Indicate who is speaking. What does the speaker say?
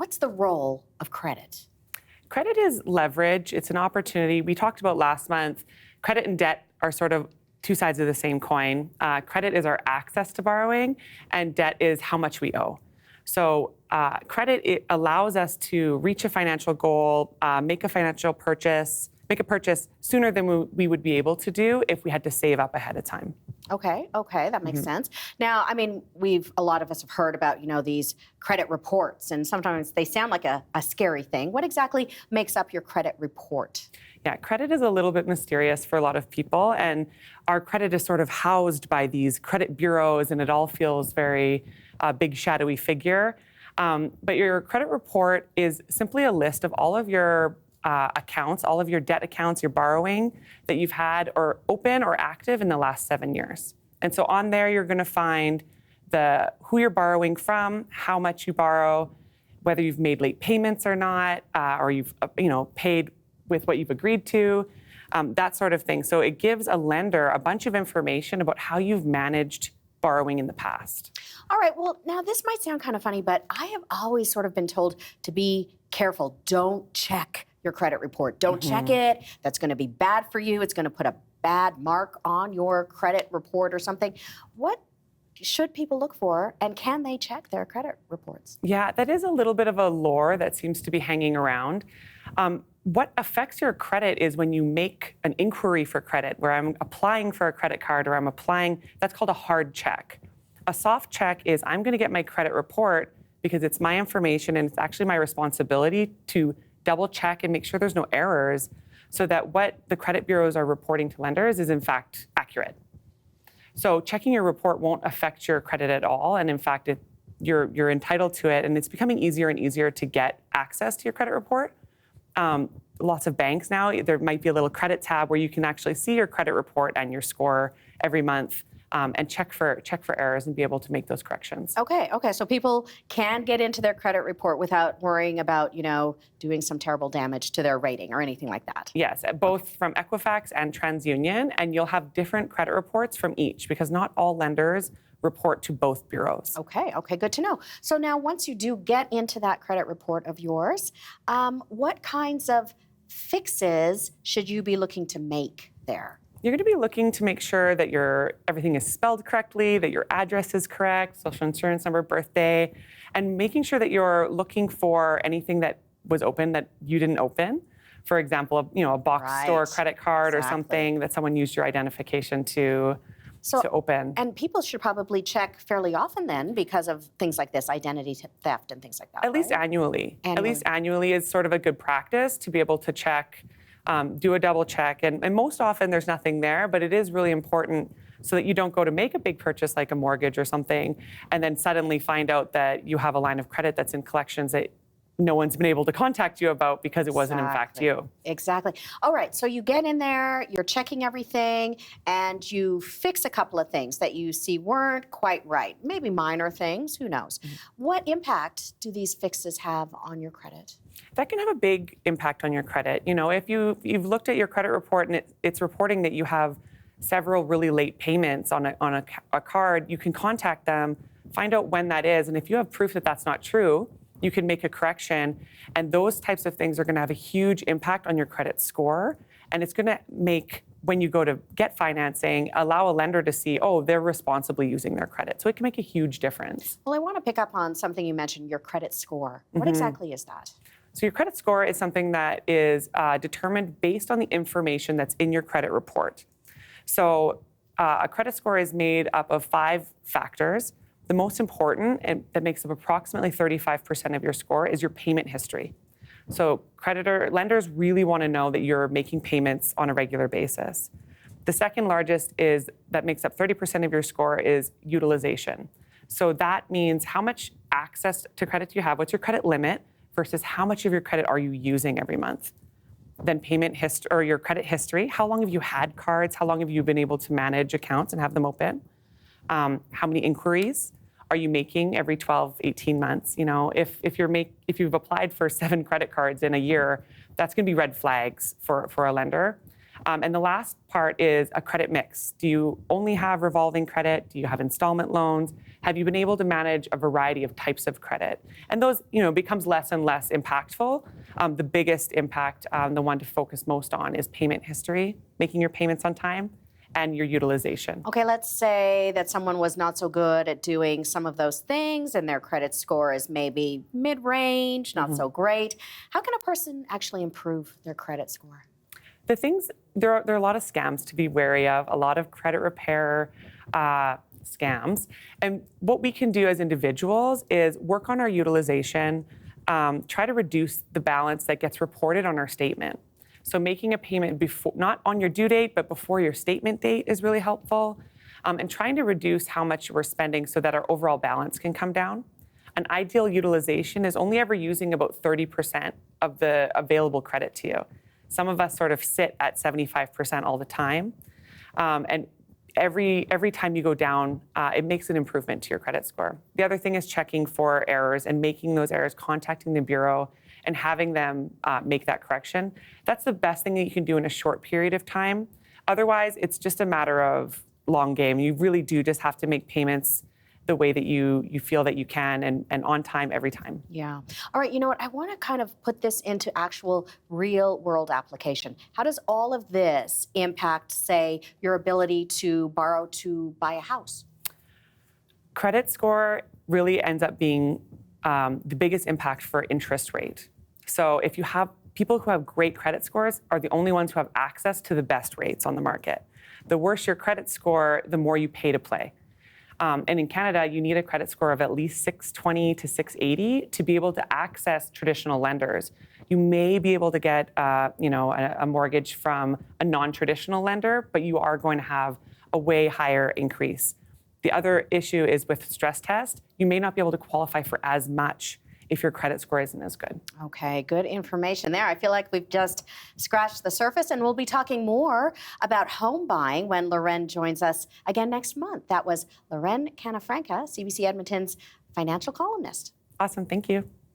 Speaker 1: what's the role of credit?
Speaker 2: Credit is leverage. It's an opportunity. We talked about last month, credit and debt are sort of two sides of the same coin. Credit is our access to borrowing, and debt is how much we owe. So credit, it allows us to reach a financial goal, make a purchase sooner than we would be able to do if we had to save up ahead of time.
Speaker 1: Okay, that makes sense. Now, I mean, a lot of us have heard about, these credit reports, and sometimes they sound like a scary thing. What exactly makes up your credit report?
Speaker 2: Yeah, credit is a little bit mysterious for a lot of people, and our credit is sort of housed by these credit bureaus, and it all feels very big, shadowy figure. But your credit report is simply a list of all of your accounts, all of your debt accounts, your borrowing that you've had or open or active in the last 7 years. And so on there, you're going to find who you're borrowing from, how much you borrow, whether you've made late payments or not, or you've paid with what you've agreed to, that sort of thing. So it gives a lender a bunch of information about how you've managed borrowing in the past.
Speaker 1: All right, well, now this might sound kind of funny, but I have always sort of been told to be careful. Don't check your credit report. Don't check it. That's going to be bad for you. It's going to put a bad mark on your credit report or something. What should people look for, and can they check their credit reports?
Speaker 2: Yeah, that is a little bit of a lore that seems to be hanging around. What affects your credit is when you make an inquiry for credit, where I'm applying for a credit card or I'm applying, that's called a hard check. A soft check is I'm going to get my credit report because it's my information and it's actually my responsibility to double check and make sure there's no errors so that what the credit bureaus are reporting to lenders is in fact accurate. So checking your report won't affect your credit at all. And in fact, you're entitled to it, and it's becoming easier and easier to get access to your credit report. Lots of banks now, there might be a little credit tab where you can actually see your credit report and your score every month and check for errors and be able to make those corrections.
Speaker 1: Okay. So people can get into their credit report without worrying about, doing some terrible damage to their rating or anything like that.
Speaker 2: Yes, both from Equifax and TransUnion, and you'll have different credit reports from each because not all lenders report to both bureaus.
Speaker 1: Okay, good to know. So now once you do get into that credit report of yours, what kinds of fixes should you be looking to make there?
Speaker 2: You're going to be looking to make sure that everything is spelled correctly, that your address is correct, social insurance number, birthday, and making sure that you're looking for anything that was open that you didn't open. For example, a box store credit card or something that someone used your identification to open.
Speaker 1: And people should probably check fairly often then because of things like this, identity theft and things like that.
Speaker 2: At least annually. At least annually is sort of a good practice to be able to check, do a double check. And most often there's nothing there, but it is really important so that you don't go to make a big purchase like a mortgage or something and then suddenly find out that you have a line of credit that's in collections that no one's been able to contact you about because it wasn't in fact you.
Speaker 1: Exactly. All right, so you get in there, you're checking everything, and you fix a couple of things that you see weren't quite right. Maybe minor things, who knows. What impact do these fixes have on your credit?
Speaker 2: That can have a big impact on your credit. If you've looked at your credit report and it's reporting that you have several really late payments on a card, you can contact them, find out when that is, and if you have proof that that's not true, you can make a correction, and those types of things are going to have a huge impact on your credit score, and it's going to make, when you go to get financing, allow a lender to see, they're responsibly using their credit. So it can make a huge difference.
Speaker 1: Well, I want to pick up on something you mentioned, your credit score. What exactly is that?
Speaker 2: So your credit score is something that is determined based on the information that's in your credit report. So a credit score is made up of 5 factors. The most important, and that makes up approximately 35% of your score, is your payment history. So lenders really want to know that you're making payments on a regular basis. The second largest that makes up 30% of your score is utilization. So that means how much access to credit do you have, what's your credit limit, versus how much of your credit are you using every month. Then payment history, or your credit history, how long have you had cards, how long have you been able to manage accounts and have them open? How many inquiries are you making every 12, 18 months? If you've applied for 7 credit cards in a year, that's going to be red flags for a lender. And the last part is a credit mix. Do you only have revolving credit? Do you have installment loans? Have you been able to manage a variety of types of credit? And those, becomes less and less impactful. The biggest impact, the one to focus most on, is payment history, making your payments on time, and your utilization.
Speaker 1: Okay, let's say that someone was not so good at doing some of those things and their credit score is maybe mid-range, not so great. How can a person actually improve their credit score?
Speaker 2: The things, there are a lot of scams to be wary of, a lot of credit repair scams. And what we can do as individuals is work on our utilization, try to reduce the balance that gets reported on our statement. So making a payment before, not on your due date, but before your statement date is really helpful. And trying to reduce how much we're spending so that our overall balance can come down. An ideal utilization is only ever using about 30% of the available credit to you. Some of us sort of sit at 75% all the time. And every time you go down, it makes an improvement to your credit score. The other thing is checking for errors and making those errors, contacting the bureau and having them make that correction. That's the best thing that you can do in a short period of time. Otherwise, it's just a matter of long game. You really do just have to make payments the way that you feel that you can and on time every time.
Speaker 1: Yeah. All right, you know what? I want to kind of put this into actual real world application. How does all of this impact, say, your ability to borrow to buy a house?
Speaker 2: Credit score really ends up being the biggest impact for interest rate. So if you have people who have great credit scores are the only ones who have access to the best rates on the market. The worse your credit score, the more you pay to play. And in Canada, you need a credit score of at least 620 to 680 to be able to access traditional lenders. You may be able to get, a mortgage from a non-traditional lender, but you are going to have a way higher increase. The other issue is with stress test, you may not be able to qualify for as much if your credit score isn't as good.
Speaker 1: Okay, good information there. I feel like we've just scratched the surface, and we'll be talking more about home buying when Lauren joins us again next month. That was Lauren Canafranca, CBC Edmonton's financial columnist.
Speaker 2: Awesome, thank you.